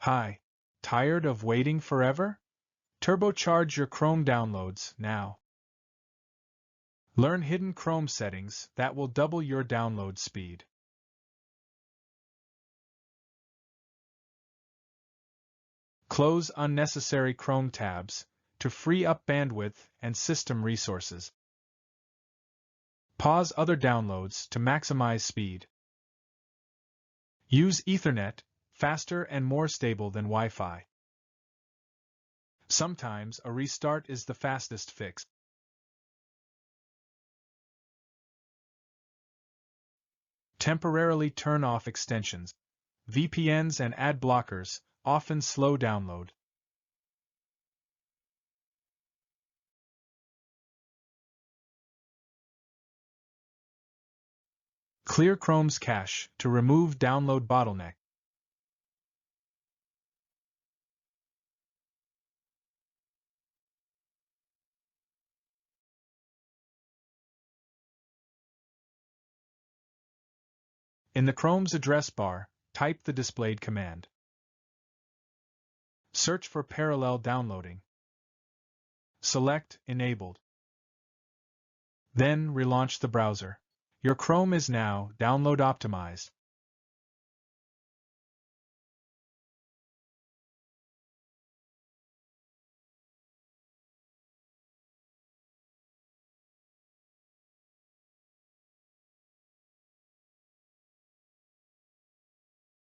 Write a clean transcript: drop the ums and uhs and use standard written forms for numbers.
Hi. Tired of waiting forever? Turbocharge your Chrome downloads now. Learn hidden Chrome settings that will double your download speed. Close unnecessary Chrome tabs to free up bandwidth and system resources. Pause other downloads to maximize speed. Use Ethernet, faster and more stable than Wi-Fi. Sometimes a restart is the fastest fix. Temporarily turn off extensions. VPNs and ad blockers often slow download. Clear Chrome's cache to remove download bottleneck. In the Chrome's address bar, type the displayed command. Search for parallel downloading. Select Enabled. Then relaunch the browser. Your Chrome is now download optimized.